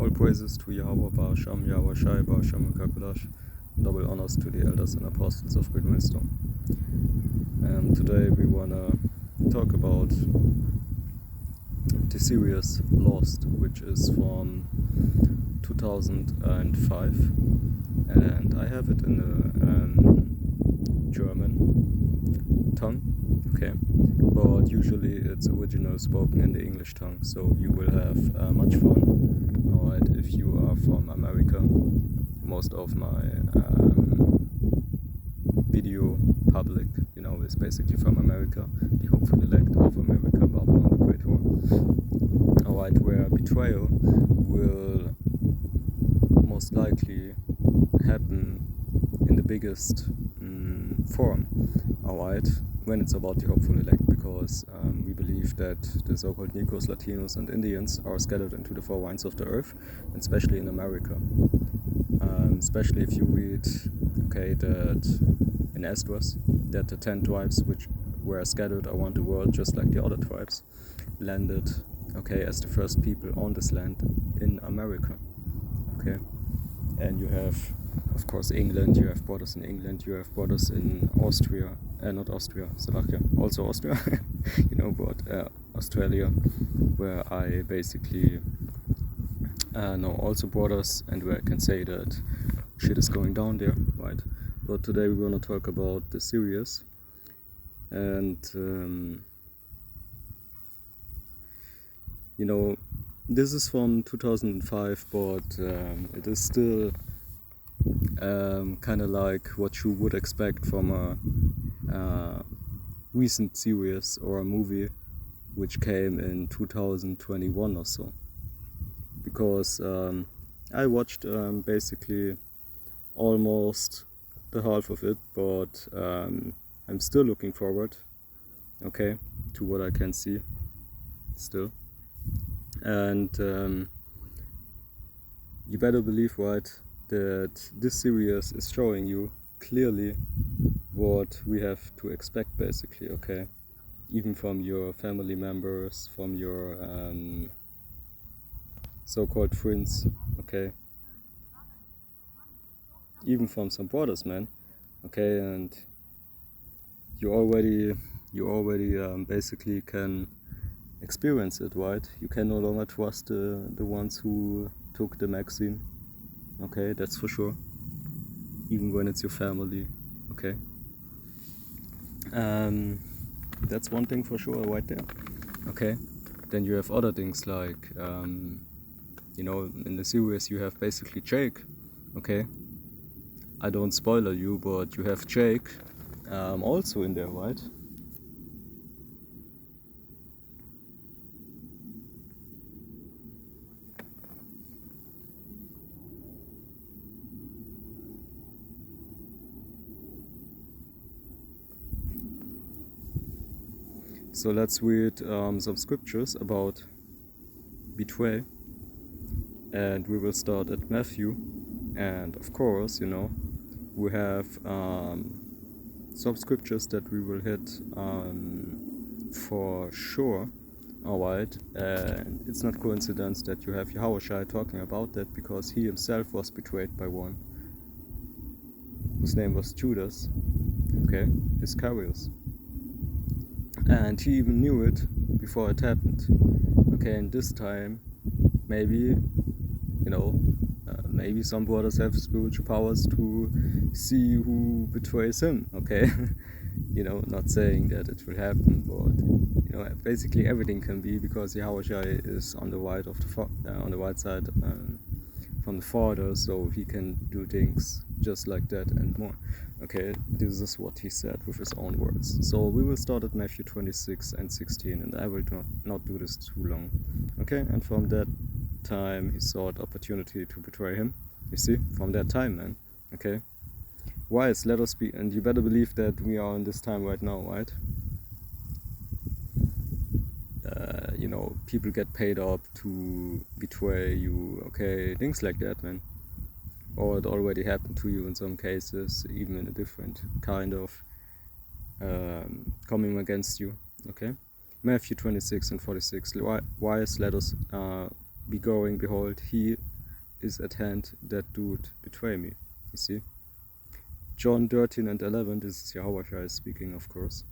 All praises to Yahweh, Ba'asham, Yahweh Shai, Ba'asham, Kakulash. Double honors to the elders and apostles of Great Wisdom. And today we wanna talk about the series Lost, which is from 2005, and I have it in the German tongue, okay, but usually it's original spoken in the English tongue, so you will have much fun. Alright, if you are from America, most of my video public, is basically from America, the hopeful elect of America, Babylon the Great Whore. Alright, where betrayal will most likely happen in the biggest form, alright, when it's about the hopeful elect, because we believe that the so-called Negroes, Latinos and Indians are scattered into the four winds of the earth, and especially in America. Especially if you read, that in Esdras, that the 10 tribes which were scattered around the world, just like the other tribes, landed, as the first people on this land in America, and you have, of course, England, you have brothers in England, you have brothers in Austria, not Austria, Slovakia, also Austria, but Australia, where I basically know also brothers, and where I can say that shit is going down there, right? But today we're gonna talk about the series, and this is from 2005, but it is still kind of like what you would expect from a recent series or a movie which came in 2021 or so, because I watched basically almost the half of it, but I'm still looking forward, to what I can see still. And you better believe, right, that this series is showing you clearly what we have to expect, basically, even from your family members, from your so-called friends, even from some brothers, man, and you already basically can experience it, right? You can no longer trust the ones who took the vaccine, that's for sure, even when it's your family, that's one thing for sure right there, Then you have other things like, in the series you have basically Jake, I don't spoiler you, but you have Jake also in there, right? So let's read some scriptures about betrayal, and we will start at Matthew, and of course, we have some scriptures that we will hit for sure, alright, and it's not coincidence that you have Yahushua talking about that, because he himself was betrayed by one whose name was Judas, Iscariot. And he even knew it before it happened. And this time, maybe, maybe some brothers have spiritual powers to see who betrays him, not saying that it will happen, but, basically everything can be, because Yahushua is on the right of on the right side from the Father, so he can do things just like that and more. This is what he said with his own words. So we will start at Matthew 26 and 16, and I will not do this too long. And from that time he sought opportunity to betray him. You see, from that time, man. Wise, let us be, and you better believe that we are in this time right now, right? People get paid up to betray you, things like that, man. Or it already happened to you in some cases, even in a different kind of coming against you, Matthew 26 and 46. Wise, let us be going, behold, he is at hand that doth betray me. You see? John 13 and 11, this is Yahushua speaking, of course.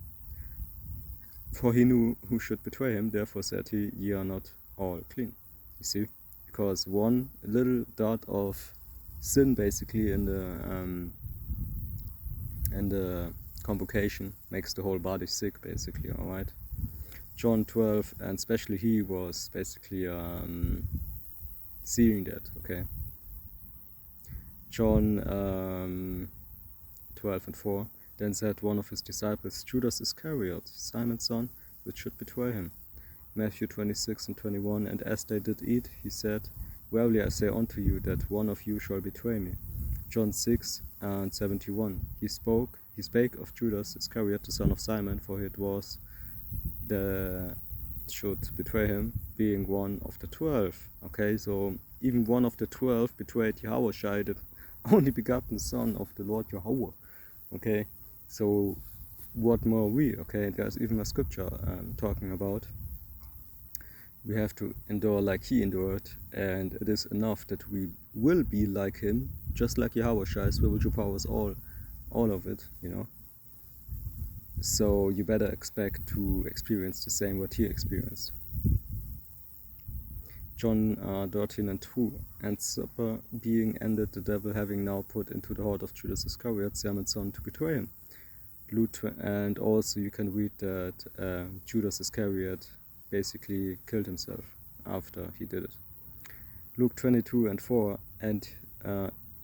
For he knew who should betray him, therefore said he, ye are not all clean. You see? Because one little dot of sin basically in the convocation makes the whole body sick basically, alright? John 12, and especially he was basically seeing that, okay? John 12 and 4, then said one of his disciples, Judas Iscariot, Simon's son, which should betray him. Matthew 26 and 21, and as they did eat, he said, Verily I say unto you, that one of you shall betray me. John 6 and 71, he spake of Judas Iscariot, the son of Simon, for it was that should betray him, being one of the 12. Okay, so even one of the 12 betrayed Yahushua, the only begotten son of the Lord Yahweh. Okay, so what more we? Okay, there's even a scripture talking about we have to endure like he endured, and it is enough that we will be like him, just like Yahushua spiritual powers, all of it, you know. So you better expect to experience the same what he experienced. John 13 and 2, and supper being ended, the devil having now put into the heart of Judas Iscariot, Simon's son, to betray him. And also you can read that Judas Iscariot basically killed himself after he did it. Luke 22 and 4, and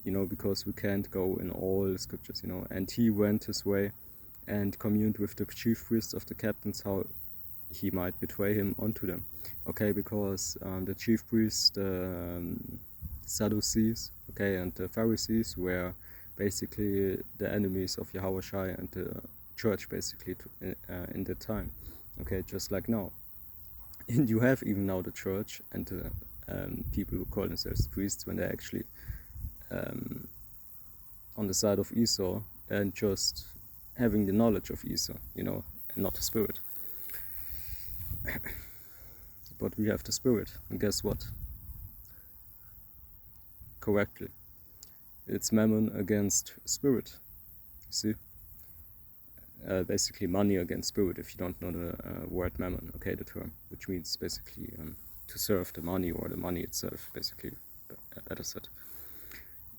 you know, because we can't go in all the scriptures, you know, and he went his way and communed with the chief priests of the captains how he might betray him unto them. Okay, because the chief priests, the Sadducees, okay, and the Pharisees were basically the enemies of Yahushua and the church basically in that time. Okay, just like now. And you have even now the church and the people who call themselves priests when they're actually on the side of Esau and just having the knowledge of Esau, you know, and not the spirit. But we have the spirit, and guess what? Correctly. It's mammon against spirit, you see? Basically money against spirit, if you don't know the word mammon, okay, the term, which means basically to serve the money or the money itself, basically, better said.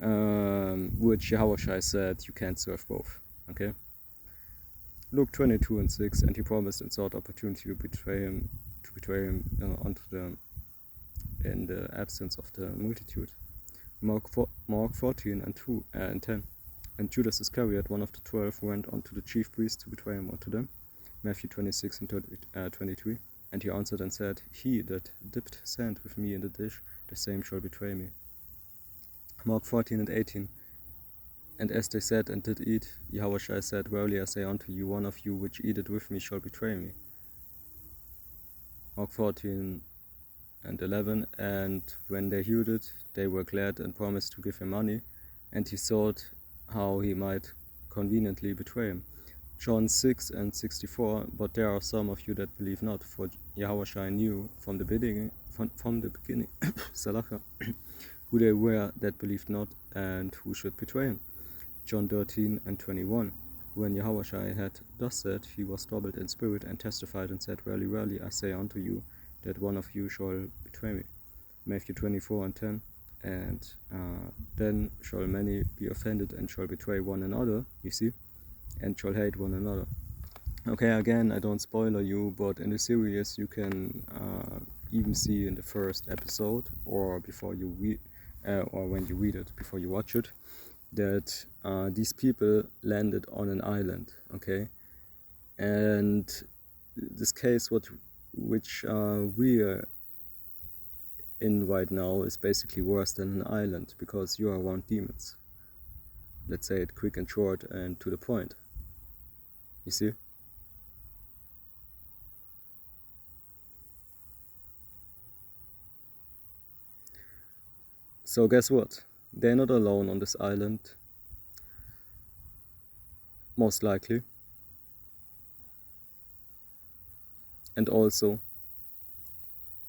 Which Yahushua said you can't serve both, okay? Luke 22 and 6, and he promised and sought opportunity to betray him unto them in the absence of the multitude. Mark 14 and 2 and 10. And Judas Iscariot, one of the 12, went unto the chief priests to betray him unto them. Matthew 26 and 23. And he answered and said, He that dipped sand with me in the dish, the same shall betray me. Mark 14 and 18. And as they sat and did eat, Yahushua said, Verily I say unto you, one of you which eateth with me shall betray me. Mark 14 and 11. And when they heard it, they were glad and promised to give him money. And he sought how he might conveniently betray him. John 6 and 64. But there are some of you that believe not, for Yahushua knew from the beginning, who they were that believed not, and who should betray him. John 13 and 21. When Yahushua had thus said, he was troubled in spirit, and testified and said, Verily, verily, I say unto you, that one of you shall betray me. Matthew 24 and 10. And then shall many be offended, and shall betray one another, you see, and shall hate one another. Okay, again, I don't spoiler you, but in the series you can even see in the first episode, or before you read, or when you read it, before you watch it, that these people landed on an island, okay, and this case which we are in right now is basically worse than an island, because you are around demons. Let's say it quick and short and to the point. You see? So guess what? They're not alone on this island, most likely. And also,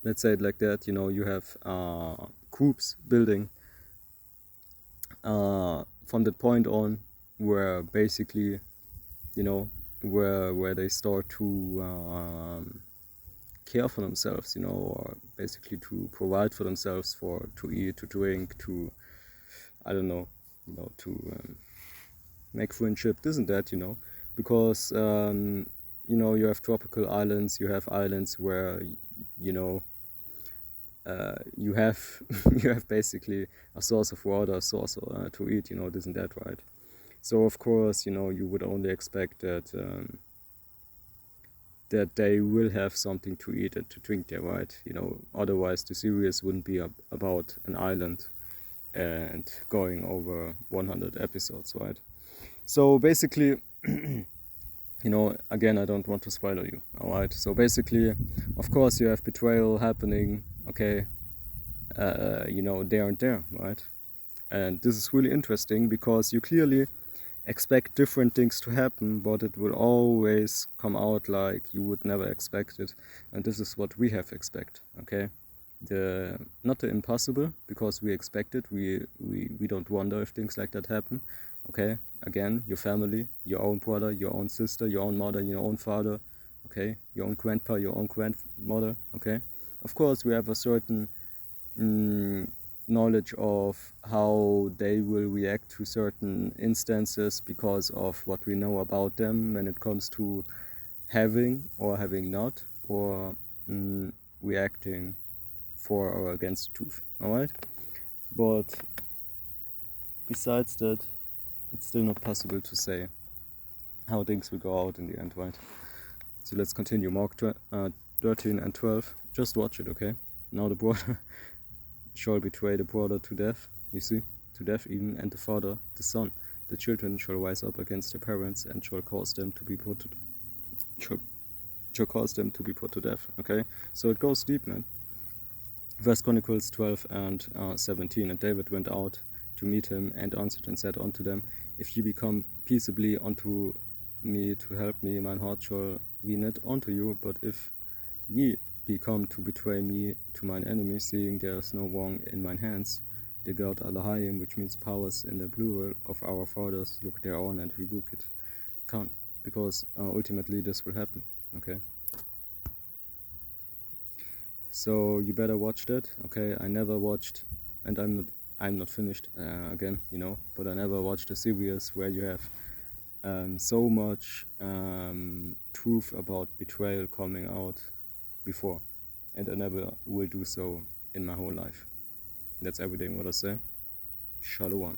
let's say it like that, you have groups building from that point on, where basically, where they start to care for themselves, or basically to provide for themselves, to eat, to drink, to, I don't know, to make friendship, this and that, because you have tropical islands, you have islands where you have you have basically a source of water, a source to eat, this and that, right? So of course, you would only expect that that they will have something to eat and to drink there, right? Otherwise the series wouldn't be about an island and going over 100 episodes, right? So basically, again, I don't want to spoil you, alright? So basically, of course, you have betrayal happening, okay, there and there, right? And this is really interesting because you clearly expect different things to happen, but it will always come out like you would never expect it. And this is what we have expect, okay? Not the impossible, because we expect it, we don't wonder if things like that happen, okay? Again, your family, your own brother, your own sister, your own mother, your own father, okay? Your own grandpa, your own grandmother, okay? Of course, we have a certain knowledge of how they will react to certain instances because of what we know about them when it comes to having or having not, or reacting for or against truth, alright? But besides that, it's still not possible to say how things will go out in the end, right? So let's continue. Mark 13 and 12. Just watch it, okay? Now the brother shall betray the brother to death, you see, to death even, and the father the son. The children shall rise up against their parents and shall cause them to be put to death, okay? So it goes deep, man. First Chronicles 12 and 17. And David went out to meet him and answered and said unto them, if ye become peaceably unto me to help me, mine heart shall be knit unto you, but if ye be come to betray me to mine enemies, seeing there is no wrong in mine hands, the God Elohim, which means powers in the plural of our fathers, look thereon and rebuke it. Can't, because ultimately this will happen, okay? So you better watch that, okay? I never watched, and I'm not finished again, but I never watched a series where you have so much truth about betrayal coming out before, and I never will do so in my whole life. That's everything what I say. Shalom.